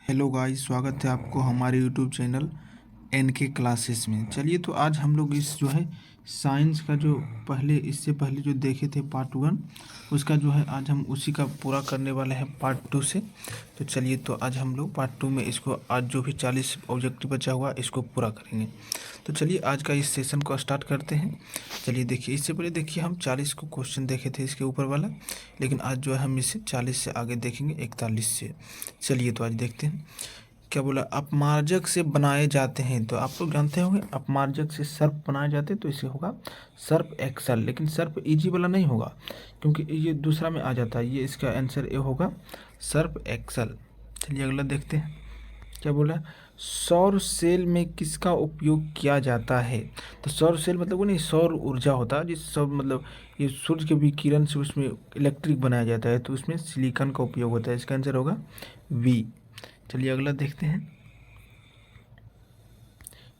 Hello guys, स्वागत है आपको हमारे यूट्यूब चैनल एनके क्लासेस में। चलिए, तो आज हम लोग इस जो है साइंस का जो इससे पहले जो देखे थे पार्ट 1, उसका जो है आज हम उसी का पूरा करने वाले हैं पार्ट 2 से। तो चलिए, तो आज हम लोग पार्ट 2 में इसको आज जो भी 40 ऑब्जेक्टिव बचा हुआ इसको पूरा करेंगे। तो चलिए आज का इस सेशन को स्टार्ट करते हैं। चलिए देखिए, इससे पहले देखिए हम 40 को क्वेश्चन देखे थे इसके ऊपर वाला, लेकिन आज जो है हम इसे 40 से आगे देखेंगे 41 से। चलिए तो आज देखते हैं क्या बोला। अपमार्जक से बनाए जाते हैं, तो आप लोग जानते होंगे अपमार्जक से सर्प बनाए जाते हैं, तो इसे होगा सर्प एक्सल। लेकिन सर्प इजी वाला नहीं होगा क्योंकि ये दूसरा में आ जाता है। ये इसका आंसर ए होगा सर्प एक्सल। चलिए अगला देखते हैं क्या बोला। सौर सेल में किसका उपयोग किया जाता है? तो सौर सेल मतलब वो नहीं, सौर ऊर्जा होता है जिस सौर मतलब ये सूर्य के विकिरण से उसमें इलेक्ट्रिक बनाया जाता है, तो उसमें सिलिकॉन का उपयोग होता है। इसका आंसर होगा वी। चलिए अगला देखते हैं।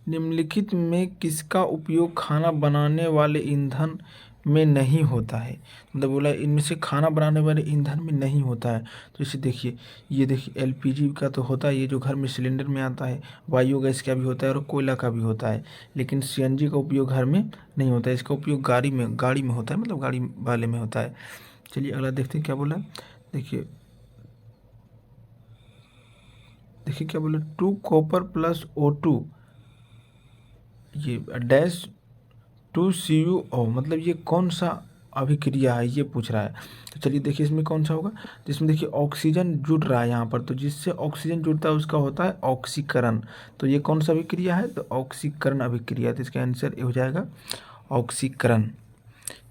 निम्नलिखित में किसका उपयोग खाना बनाने वाले ईंधन में नहीं होता है? मतलब बोला इनमें से खाना बनाने वाले ईंधन में नहीं होता है। तो इसे देखिए, ये देखिए एलपीजी का तो होता है, ये जो घर में सिलेंडर में आता है, बायोगैस का भी होता है और कोयला का भी होता है। लेकिन सीएनजी का उपयोग घर में नहीं होता है। इसका उपयोग गाड़ी में होता है, मतलब गाड़ी वाले में होता है। चलिए अगला देखते हैं क्या बोला। देखिए देखिए क्या बोला, 2 कॉपर प्लस O2 ये डैश 2CuO, मतलब ये कौन सा अभिक्रिया है ये पूछ रहा है। तो चलिए देखिए इसमें कौन सा होगा, जिसमें देखिए ऑक्सीजन जुड़ रहा है यहाँ पर, तो जिससे ऑक्सीजन जुड़ता है उसका होता है ऑक्सीकरण। तो ये कौन सा अभिक्रिया है? तो ऑक्सीकरण अभिक्रिया। तो इसका आंसर ये हो जाएगा ऑक्सीकरण।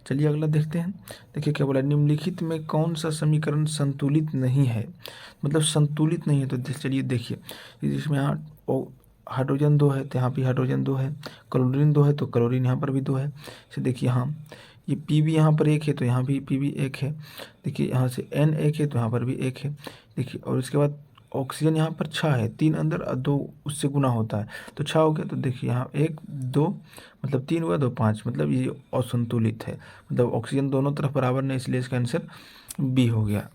चलिए अगला देखते हैं। देखिए क्या बोला, निम्नलिखित में कौन सा समीकरण संतुलित नहीं है? मतलब संतुलित नहीं है। तो चलिए देखिए, जिसमें यहाँ हाइड्रोजन 2 है तो यहाँ भी हाइड्रोजन 2 है, क्लोरीन 2 है तो क्लोरीन यहाँ पर भी 2 है। इसे देखिए यहाँ ये Pb यहाँ पर 1 है तो यहाँ भी Pb 1 है। देखिए यहाँ से N 1 है तो यहाँ पर भी 1 है। देखिए और इसके बाद ऑक्सीजन यहाँ पर 6 है, 3 अंदर और 2 उससे गुना होता है तो 6 हो गया। तो देखिए यहाँ 1 2 मतलब 3 हुआ, 2 5, मतलब ये असंतुलित है, मतलब ऑक्सीजन दोनों तरफ बराबर नहीं, इसलिए इसका आंसर बी हो गया।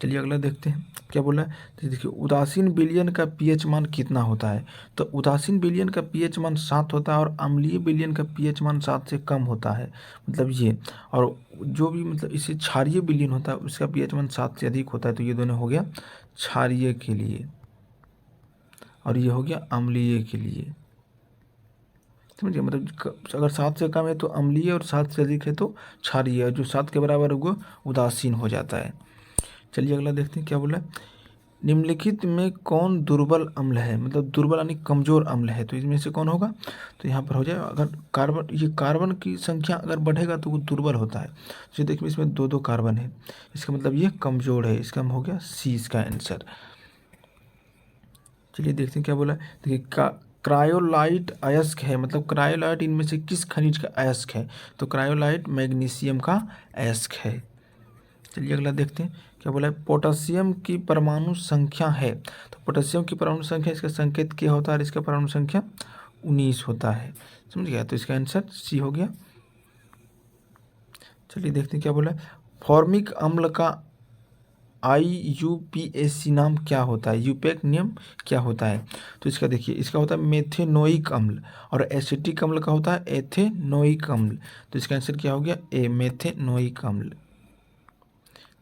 चलिए अगला देखते हैं क्या बोला है। तो देखिए उदासीन विलयन का पीएच मान कितना होता है? तो उदासीन विलयन का पीएच मान 7 होता है और अम्लीय विलयन का पीएच मान 7 से कम होता है, मतलब ये। और जो भी मतलब इसे क्षारीय विलयन होता है उसका पीएच मान 7 से अधिक होता है। तो ये दोनों हो गया क्षारीय के लिए और ये हो गया अम्लीय के लिए। समझिए, मतलब अगर 7 से कम है तो अम्लीय और 7 से अधिक है तो क्षारीय, जो 7 के बराबर होगा उदासीन हो जाता है। चलिए अगला देखते हैं क्या बोला। निम्नलिखित में कौन दुर्बल अम्ल है? मतलब दुर्बल यानी कमजोर अम्ल है, तो इसमें से कौन होगा? तो यहाँ पर हो जाएगा, अगर कार्बन की संख्या अगर बढ़ेगा तो वो दुर्बल होता है। तो देखिए इसमें 2 2 कार्बन है, इसका मतलब ये कमजोर है। इसका हो गया सी इसका आंसर। चलिए देखते हैं क्या बोला। देखिए क्रायोलाइट अयस्क है, मतलब क्रायोलाइट इनमें से किस खनिज का अयस्क है? तो क्रायोलाइट मैग्नीशियम का अयस्क है। चलिए अगला देखते हैं क्या बोला है। पोटेशियम की परमाणु संख्या है, तो पोटेशियम की परमाणु संख्या, इसका संकेत क्या होता है और इसका परमाणु संख्या 19 होता है। समझ गया, तो इसका आंसर सी हो गया। चलिए देखते हैं क्या बोला है। फॉर्मिक अम्ल का IUPAC नाम क्या होता है? यूपेक नियम क्या होता है? तो इसका देखिए, इसका होता है मेथेनोइक अम्ल और एसिटिक अम्ल का होता है एथेनोइक अम्ल। तो इसका आंसर क्या हो गया? ए मेथेनोइक अम्ल।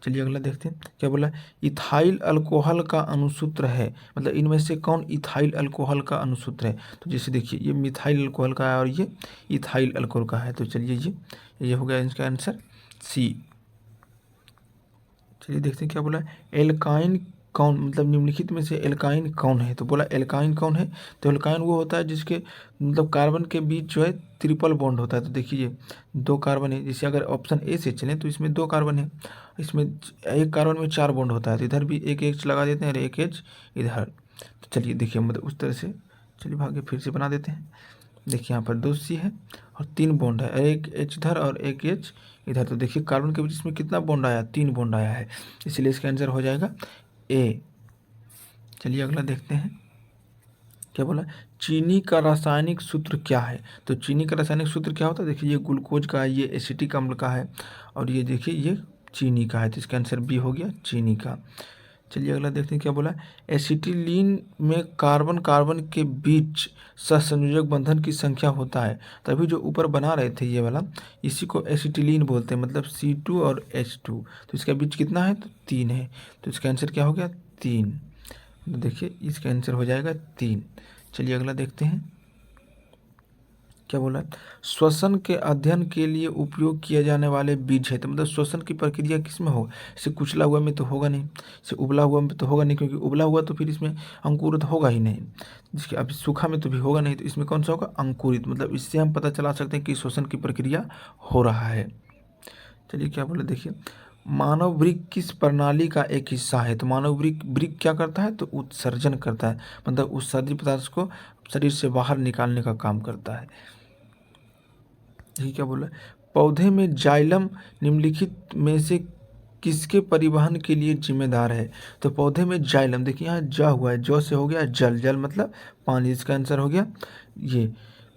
चलिए अगला देखते हैं क्या बोला। इथाइल अल्कोहल का अणुसूत्र है, मतलब इनमें से कौन इथाइल अल्कोहल का अणुसूत्र है? तो जैसे देखिए ये मिथाइल अल्कोहल का है और ये इथाइल अल्कोहल का है। तो चलिए ये हो गया इसका आंसर सी। चलिए देखते हैं क्या बोला। एल्काइन कौन, मतलब निम्नलिखित में से एल्काइन कौन है? तो बोला एल्काइन कौन है? तो एल्काइन वो होता है जिसके मतलब कार्बन के बीच जो है ट्रिपल बॉन्ड होता है। तो देखिए 2 कार्बन है, जैसे अगर ऑप्शन ए से चलें तो इसमें 2 कार्बन है, इसमें एक कार्बन में 4 बॉन्ड होता है, तो इधर भी एक एच लगा देते हैं और एक एच इधर। तो चलिए देखिए मतलब उस तरह से, चलिए भागे फिर से बना देते हैं। देखिए यहाँ पर 2 C है और 3 बॉन्ड है, एक एच इधर और एक एच इधर। तो देखिए कार्बन के बीच इसमें कितना बॉन्ड आया? 3 बॉन्ड आया है, इसलिए इसका आंसर हो जाएगा ए। चलिए अगला देखते हैं क्या बोला। चीनी का रासायनिक सूत्र क्या है? तो चीनी का रासायनिक सूत्र क्या होता है? देखिए ये ग्लूकोज का है, ये एसिटिक अम्ल का है और ये देखिए ये चीनी का है। तो इसका आंसर बी हो गया चीनी का। चलिए अगला देखते हैं क्या बोला है। एसिटिलीन में कार्बन कार्बन के बीच सहसंयोजक बंधन की संख्या होता है। तभी जो ऊपर बना रहे थे ये वाला, इसी को एसिटिलीन बोलते हैं, मतलब C2 और H2। तो इसका बीच कितना है, तो 3 है। तो इसका आंसर क्या हो गया, 3। तो देखिए इसका आंसर हो जाएगा 3। चलिए अगला देखते हैं क्या बोला है। श्वसन के अध्ययन के लिए उपयोग किए जाने वाले बीज है। तो मतलब श्वसन की प्रक्रिया किस में हो, इसे कुचला हुआ में तो होगा नहीं, इसे उबला हुआ में तो होगा नहीं, क्योंकि उबला हुआ तो फिर इसमें अंकुरित होगा ही नहीं, जिसके अभी सूखा में तो भी होगा नहीं। तो इसमें कौन सा होगा, अंकुरित। मतलब इससे हम पता चला सकते हैं कि श्वसन की प्रक्रिया हो रहा है। चलिए क्या बोले देखिए, मानव वृक्क किस प्रणाली का एक हिस्सा है। तो मानव वृक्क क्या करता है, तो उत्सर्जन करता है, मतलब उत्सर्जित पदार्थ को शरीर से बाहर निकालने का काम करता है। यही क्या बोला, पौधे में जाइलम निम्नलिखित में से किसके परिवहन के लिए जिम्मेदार है। तो पौधे में जाइलम, देखिए यहाँ ज हुआ है, ज से हो गया जल, जल मतलब पानी, इसका आंसर हो गया ये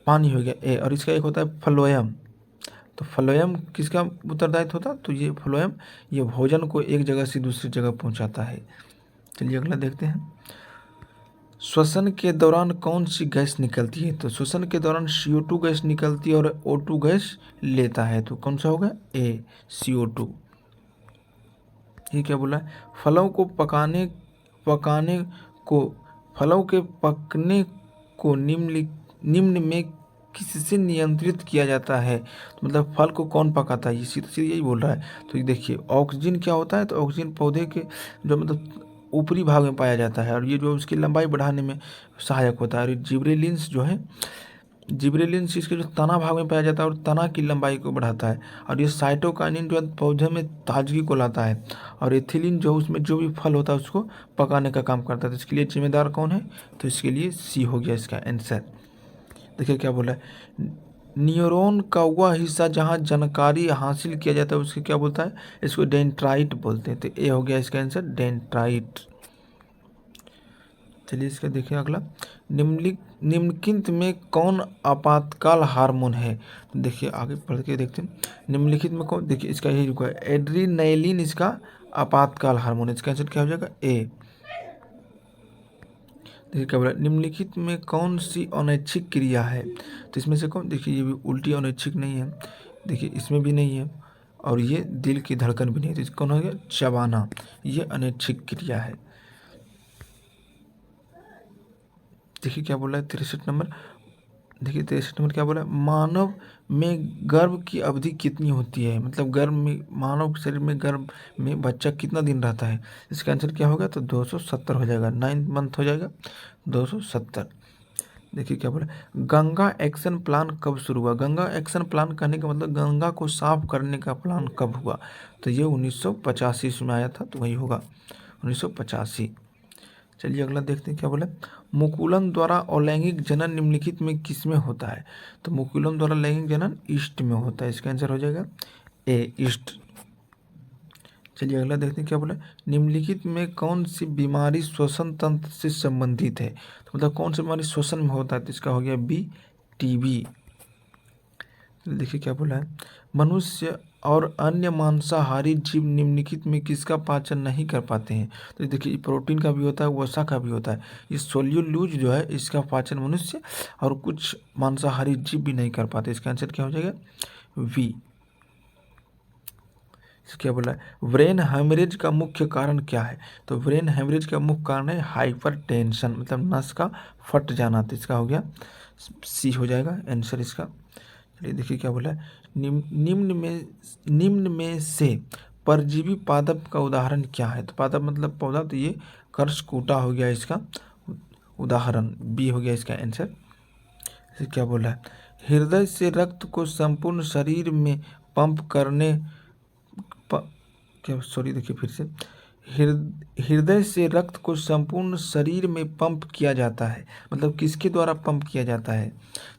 पानी हो गया ए। और इसका एक होता है फ्लोएम। तो फ्लोएम किसका उत्तरदायित्व होता है, तो ये फ्लोएम ये भोजन को एक जगह से दूसरी जगह पहुंचाता है। चलिए अगला देखते हैं, श्वसन के दौरान कौन सी गैस निकलती है। तो श्वसन के दौरान CO2 गैस निकलती है और O2 गैस लेता है। तो कौन सा होगा, ए CO2। ये क्या बोला है, फलों को पकाने पकाने को फलों के पकने को निम्न में किससे नियंत्रित किया जाता है। तो मतलब फल को कौन पकाता है, ये सीधे सीधे यही बोल रहा है। तो ये देखिए ऑक्सीजन क्या होता है, तो ऑक्सीजन पौधे के जो मतलब ऊपरी भाग में पाया जाता है, और ये जो उसकी लंबाई बढ़ाने में सहायक होता है। और जिब्रेलिन्स जो है, जिब्रेलिन्स इसके जो तना भाग में पाया जाता है और तना की लंबाई को बढ़ाता है। और ये साइटोकाइनिन जो है पौधे में ताजगी को लाता है। और एथिलीन जो उसमें जो भी फल होता है उसको पकाने का काम करता है। तो इसके लिए जिम्मेदार कौन है, तो इसके लिए सी हो गया इसका आंसर। देखिए क्या बोला है, न्यूरॉन का वह हिस्सा जहाँ जानकारी हासिल किया जाता है उसको क्या बोलता है, इसको डेंड्राइट बोलते हैं। तो ए हो गया इसका आंसर डेंड्राइट। चलिए इसका देखिए अगला, निम्नलिखित में कौन आपातकाल हार्मोन है। देखिए आगे पढ़ के देखते हैं, निम्नलिखित में कौन, देखिए इसका यही रुका है, एड्रीनलिन इसका आपातकाल हार्मोन है। इसका आंसर क्या हो जाएगा, ए। देखिए क्या बोला, निम्नलिखित में कौन सी अनैच्छिक क्रिया है। तो इसमें से कौन, देखिए ये भी उल्टी अनैच्छिक नहीं है, देखिए इसमें भी नहीं है, और ये दिल की धड़कन भी नहीं है। तो इसका कौन हो गया, चबाना, ये अनैच्छिक क्रिया है। देखिए क्या बोला है 63 नंबर, देखिए 63 नंबर क्या बोला है, मानव में गर्भ की अवधि कितनी होती है। मतलब गर्भ में, मानव शरीर में गर्भ में बच्चा कितना दिन रहता है। इसका आंसर क्या होगा, तो 270 हो जाएगा, 9 मंथ हो जाएगा 270। देखिए क्या बोला, गंगा एक्शन प्लान कब शुरू हुआ। गंगा एक्शन प्लान कहने का मतलब गंगा को साफ करने का प्लान कब हुआ। तो ये 1985 में आया था, तो वही होगा 1985। चलिए अगला देखते हैं क्या बोला, मुकुलन द्वारा अलैंगिक जनन निम्नलिखित में किसमें होता है। तो मुकुलन द्वारा लैंगिक जनन ईस्ट में होता है। इसका आंसर हो जाएगा ए, ईस्ट। चलिए अगला देखते हैं क्या बोला, निम्नलिखित में कौन सी बीमारी श्वसन तंत्र से संबंधित है। तो मतलब कौन सी बीमारी श्वसन में होता है, तो इसका हो गया बी, टीबी। देखिए क्या बोला है, मनुष्य और अन्य मांसाहारी जीव निम्नलिखित में किसका पाचन नहीं कर पाते हैं। तो देखिए प्रोटीन का भी होता है, वसा का भी होता है। ये सोल्यूलूज जो है इसका पाचन मनुष्य और कुछ मांसाहारी जीव भी नहीं कर पाते। इसका आंसर क्या हो जाएगा, वी। क्या बोला है, ब्रेन हेमरेज का मुख्य कारण क्या है। तो ब्रेन हेमरेज का मुख्य कारण है हाइपरटेंशन, मतलब नस का फट जाना। तो इसका हो गया सी हो जाएगा आंसर इसका। चलिए देखिए क्या बोला है, निम्न में से परजीवी पादप का उदाहरण क्या है। तो पादप मतलब पौधा, तो ये कर्षकूटा हो गया इसका उदाहरण, बी हो गया इसका आंसर। इसे क्या बोला है, हृदय से रक्त को संपूर्ण शरीर में पंप करने क्या, सॉरी देखिए फिर से, हृदय से रक्त को संपूर्ण शरीर में पंप किया जाता है। मतलब किसके द्वारा पंप किया जाता है।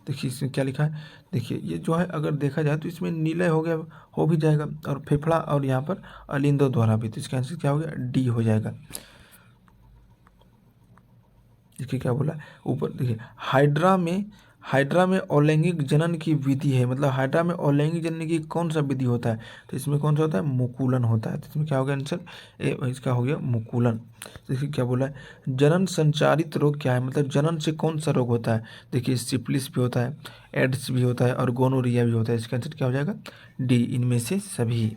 देखिए इसमें क्या लिखा है, देखिए ये जो है अगर देखा जाए तो इसमें नीलय हो गया, हो भी जाएगा, और फेफड़ा और यहाँ पर अलिंदो द्वारा भी। तो इसका आंसर क्या हो गया, डी हो जाएगा। देखिए क्या बोला ऊपर, देखिए हाइड्रा में हाइड्रा में अलैंगिक जनन की विधि है, मतलब हाइड्रा में अलैंगिक जनन की कौन सा विधि होता है, तो इसमें कौन सा होता है, मुकुलन होता है। तो इसमें क्या हो गया आंसर, इसका हो गया मुकुलन। देखिए क्या बोला है, जनन संचारित रोग क्या है, मतलब जनन से कौन सा रोग होता है, देखिए सिफिलिस भी होता है, एड्स भी होता है और गोनोरिया भी होता है। इसका आंसर क्या हो जाएगा, डी, इनमें से सभी।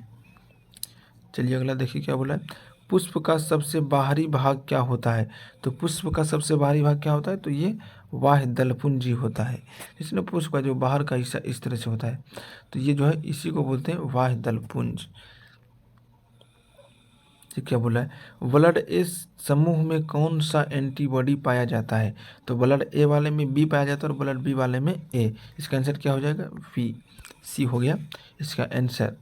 चलिए अगला देखिए क्या बोला है, पुष्प का सबसे बाहरी भाग क्या होता है, तो पुष्प का सबसे बाहरी भाग क्या होता है, तो ये वाह दलपुंजी होता है। इसमें पुष्प का जो बाहर का हिस्सा इस तरह से होता है, तो ये जो है इसी को बोलते हैं वाह दलपुंज। ये क्या बोला है, ब्लड ए समूह में कौन सा एंटीबॉडी पाया जाता है, तो ब्लड ए वाले में बी पाया जाता है और ब्लड बी वाले में ए। इसका आंसर क्या हो जाएगा, बी, सी हो गया इसका आंसर।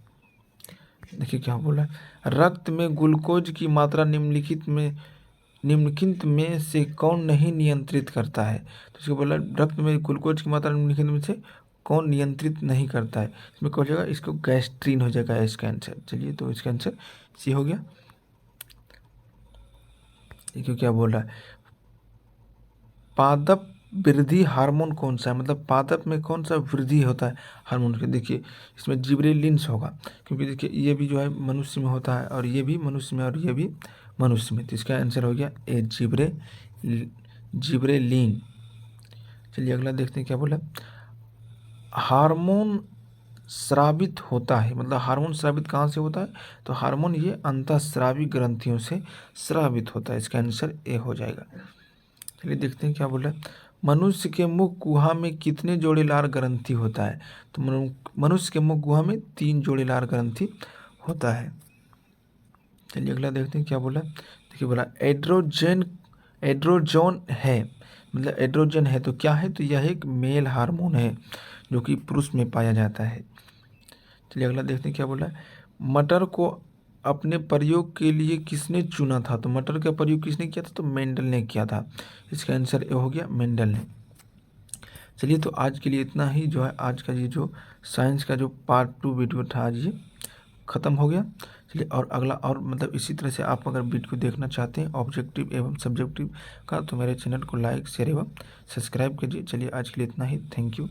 देखिए क्या बोला है, रक्त में ग्लूकोज की मात्रा निम्नलिखित में से कौन नहीं नियंत्रित करता है, तो इसको बोला रक्त में ग्लूकोज की मात्रा निम्नलिखित में से कौन नियंत्रित नहीं करता है, इसमें क्या हो जाएगा, इसको गैस्ट्रीन हो जाएगा इसका आंसर। चलिए तो इसका आंसर सी हो गया। देखिए क्या बोल रहा है, पादप वृद्धि हार्मोन कौन सा है, मतलब पादप में कौन सा वृद्धि होता है हार्मोन के, देखिए इसमें जिब्रेलिन्स होगा, क्योंकि देखिए ये भी जो है मनुष्य में होता है और ये भी मनुष्य में और ये भी मनुष्य में, तो इसका आंसर हो गया ए, जिब्रेलिन। चलिए अगला देखते हैं क्या बोला, हार्मोन स्रावित होता है, मतलब हार्मोन स्रावित कहाँ से होता है, तो हार्मोन ये अंतःस्रावी ग्रंथियों से स्रावित होता है। इसका आंसर ए हो जाएगा। चलिए देखते हैं क्या बोला है, मनुष्य के मुख गुहा में कितने जोड़ीदार ग्रंथि होता है, तो मनुष्य के मुख गुहा में 3 जोड़ीदार ग्रंथि होता है। चलिए अगला देखते हैं क्या बोला, देखिए बोला एड्रोजोन है, मतलब एड्रोजन है तो क्या है, तो यह एक मेल हार्मोन है जो कि पुरुष में पाया जाता है। चलिए अगला देखते हैं क्या बोला है, मटर को अपने प्रयोग के लिए किसने चुना था, तो मटर का प्रयोग किसने किया था, तो मेंडल ने किया था। इसका आंसर ए हो गया, मेंडल ने। चलिए तो आज के लिए इतना ही, जो है आज का ये जो साइंस का जो पार्ट 2 वीडियो था आज ये ख़त्म हो गया। चलिए और अगला और मतलब इसी तरह से आप अगर वीडियो देखना चाहते हैं ऑब्जेक्टिव एवं सब्जेक्टिव का, तो मेरे चैनल को लाइक शेयर एवं सब्सक्राइब कीजिए। चलिए आज के लिए इतना ही, थैंक यू।